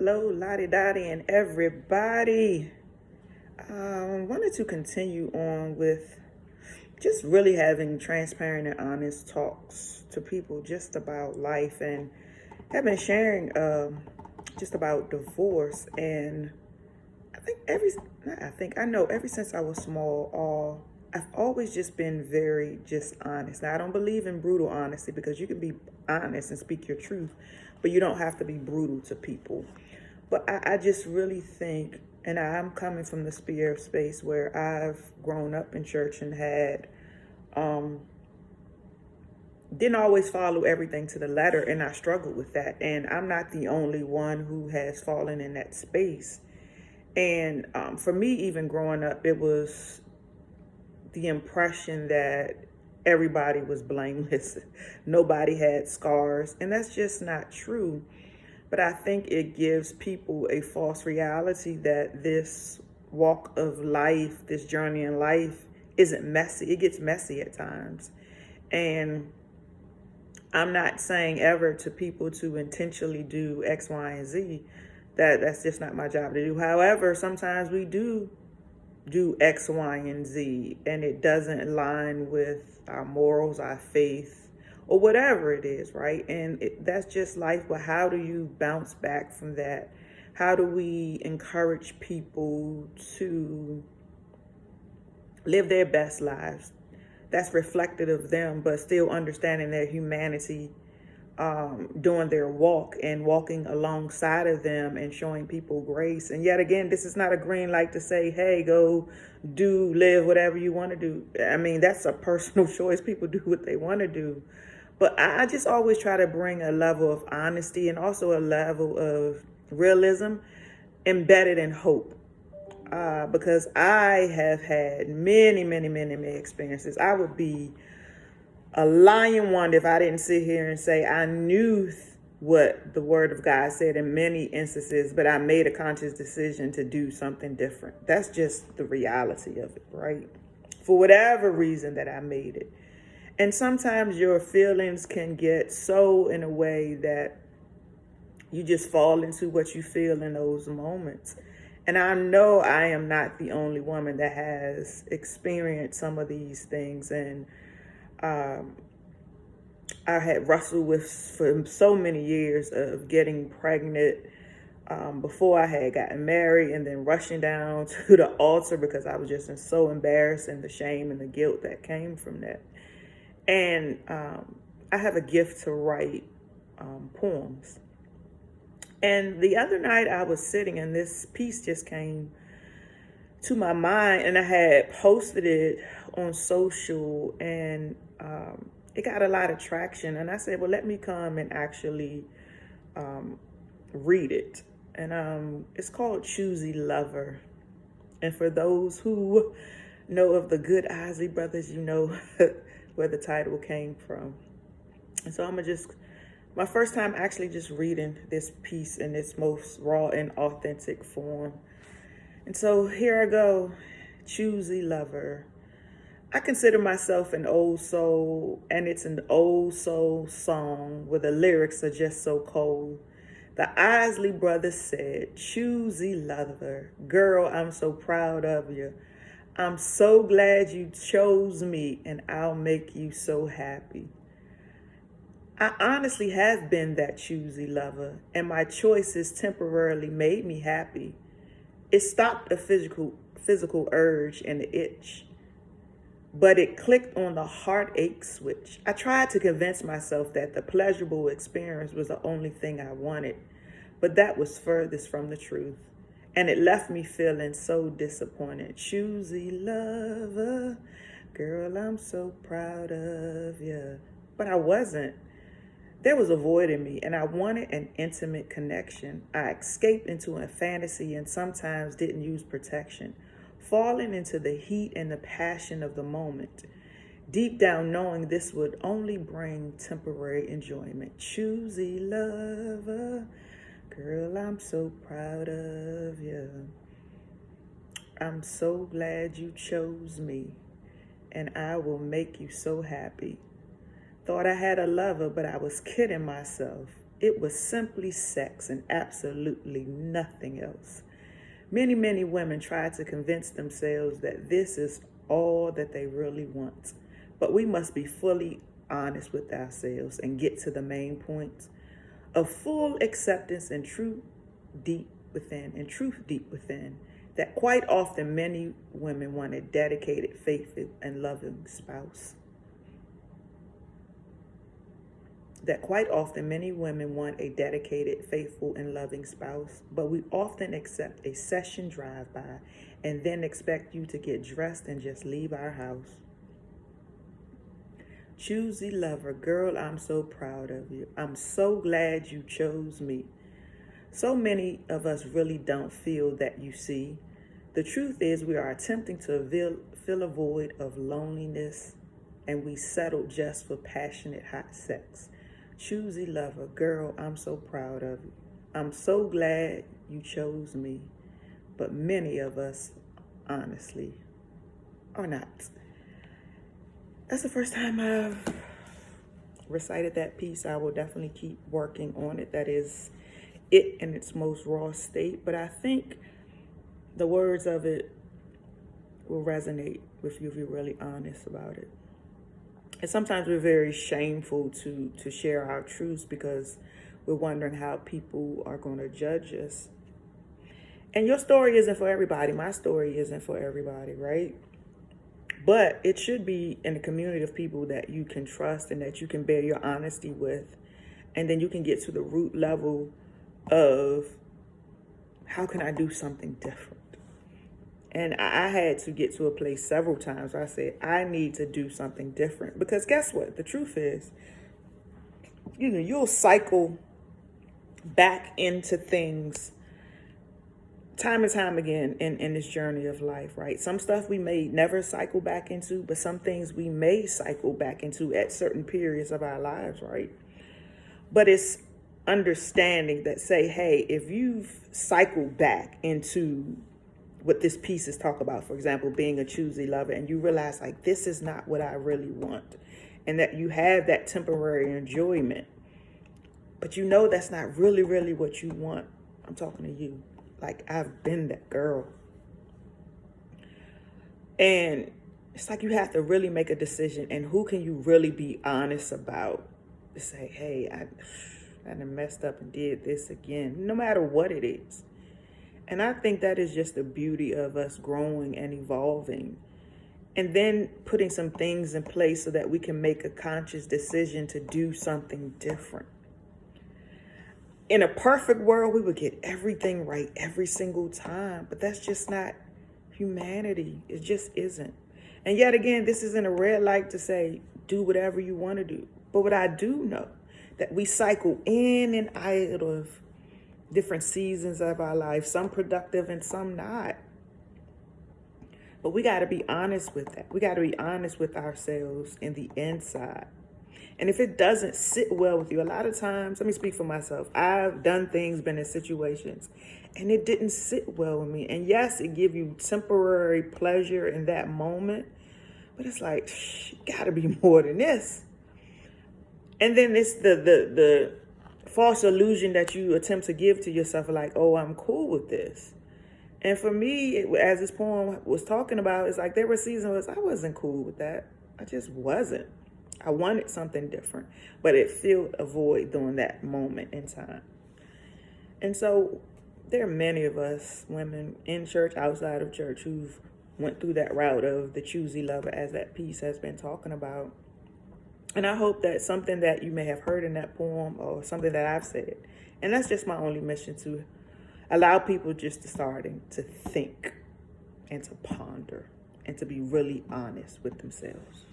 Hello, Lottie Dottie and everybody. Wanted to continue on with just really having transparent and honest talks to people just about life, and have been sharing just about divorce. And I think I know ever since I was small, I've always just been very just honest. Now, I don't believe in brutal honesty, because you can be honest and speak your truth, but you don't have to be brutal to people. But I just really think, and I'm coming from the sphere of space where I've grown up in church and had, didn't always follow everything to the letter, and I struggled with that. And I'm not the only one who has fallen in that space. And for me, even growing up, it was the impression that everybody was blameless. Nobody had scars, and that's just not true. But I think it gives people a false reality that this walk of life, this journey in life, isn't messy. It gets messy at times. And I'm not saying ever to people to intentionally do X, Y, and Z. That's just not my job to do. However, sometimes we do X, Y, and Z, and it doesn't align with our morals, our faith, or whatever it is, right? And that's just life. But how do you bounce back from that? How do we encourage people to live their best lives that's reflective of them, but still understanding their humanity, doing their walk and walking alongside of them and showing people grace? And yet again, this is not a green light to say, hey, go live whatever you want to do. I mean, that's a personal choice. People do what they want to do. But I just always try to bring a level of honesty and also a level of realism embedded in hope. Because I have had many, many, many, many experiences. I would be a lying one if I didn't sit here and say I knew what the word of God said in many instances, but I made a conscious decision to do something different. That's just the reality of it, right? For whatever reason that I made it. And sometimes your feelings can get so in a way that you just fall into what you feel in those moments. And I know I am not the only woman that has experienced some of these things. And I had wrestled with for so many years of getting pregnant before I had gotten married, and then rushing down to the altar because I was just so embarrassed, and the shame and the guilt that came from that. And I have a gift to write poems. And the other night I was sitting, and this piece just came to my mind, and I had posted it on social, and it got a lot of traction. And I said, well, let me come and actually read it. And it's called Choosey Lover. And for those who know of the good Isley brothers, you know where the title came from. And so my first time actually just reading this piece in its most raw and authentic form. And so here I go. Choosey Lover. I consider myself an old soul, and it's an old soul song where the lyrics are just so cold. The Isley brothers said, Choosey Lover, girl, I'm so proud of you. I'm so glad you chose me, and I'll make you so happy. I honestly have been that choosy lover, and my choices temporarily made me happy. It stopped the physical urge and the itch, but it clicked on the heartache switch. I tried to convince myself that the pleasurable experience was the only thing I wanted, but that was furthest from the truth, and it left me feeling so disappointed. Choosey lover, girl, I'm so proud of you. But I wasn't. There was a void in me, and I wanted an intimate connection. I escaped into a fantasy and sometimes didn't use protection, falling into the heat and the passion of the moment, deep down knowing this would only bring temporary enjoyment. Choosey lover, girl, I'm so proud of you. I'm so glad you chose me, and I will make you so happy. Thought I had a lover, but I was kidding myself. It was simply sex and absolutely nothing else. Many, many women try to convince themselves that this is all that they really want. But we must be fully honest with ourselves and get to the main point of full acceptance and truth deep within, that quite often many women want a dedicated, faithful, and loving spouse. That quite often many women want a dedicated, faithful, and loving spouse, but we often accept a session drive-by and then expect you to get dressed and just leave our house. Choosey Lover, girl, I'm so proud of you. I'm so glad you chose me. So many of us really don't feel that, you see. The truth is we are attempting to fill a void of loneliness, and we settled just for passionate hot sex. Choosey Lover, girl, I'm so proud of you. I'm so glad you chose me. But many of us, honestly, are not. That's the first time I've recited that piece. I will definitely keep working on it. That is it in its most raw state. But I think the words of it will resonate with you if you're really honest about it. And sometimes we're very shameful to share our truths because we're wondering how people are going to judge us. And your story isn't for everybody. My story isn't for everybody, right? But it should be in a community of people that you can trust and that you can bear your honesty with. And then you can get to the root level of how can I do something different? And I had to get to a place several times where I said, I need to do something different. Because guess what? The truth is, you'll cycle back into things time and time again in this journey of life, right? Some stuff we may never cycle back into, but some things we may cycle back into at certain periods of our lives, right? But it's understanding that say, hey, if you've cycled back into what this piece is talk about, for example, being a choosy lover, and you realize like, this is not what I really want. And that you have that temporary enjoyment, but you know that's not really, really what you want. I'm talking to you. Like, I've been that girl. And it's like you have to really make a decision. And who can you really be honest about? To say, hey, I done messed up and did this again, no matter what it is. And I think that is just the beauty of us growing and evolving. And then putting some things in place so that we can make a conscious decision to do something different. In a perfect world, we would get everything right every single time. But that's just not humanity. It just isn't. And yet again, this isn't a red light to say, do whatever you want to do. But what I do know, that we cycle in and out of different seasons of our life, some productive and some not. But we got to be honest with that. We got to be honest with ourselves in the inside. And if it doesn't sit well with you, a lot of times, let me speak for myself. I've done things, been in situations, and it didn't sit well with me. And yes, it gives you temporary pleasure in that moment, but it's like, got to be more than this. And then it's the false illusion that you attempt to give to yourself, like, oh, I'm cool with this. And for me, as this poem was talking about, it's like there were seasons where I wasn't cool with that. I just wasn't. I wanted something different, but it filled a void during that moment in time. And so there are many of us, women in church, outside of church, who've went through that route of the choosy lover, as that piece has been talking about. And I hope that something that you may have heard in that poem or something that I've said, and that's just my only mission, to allow people just to starting to think and to ponder and to be really honest with themselves.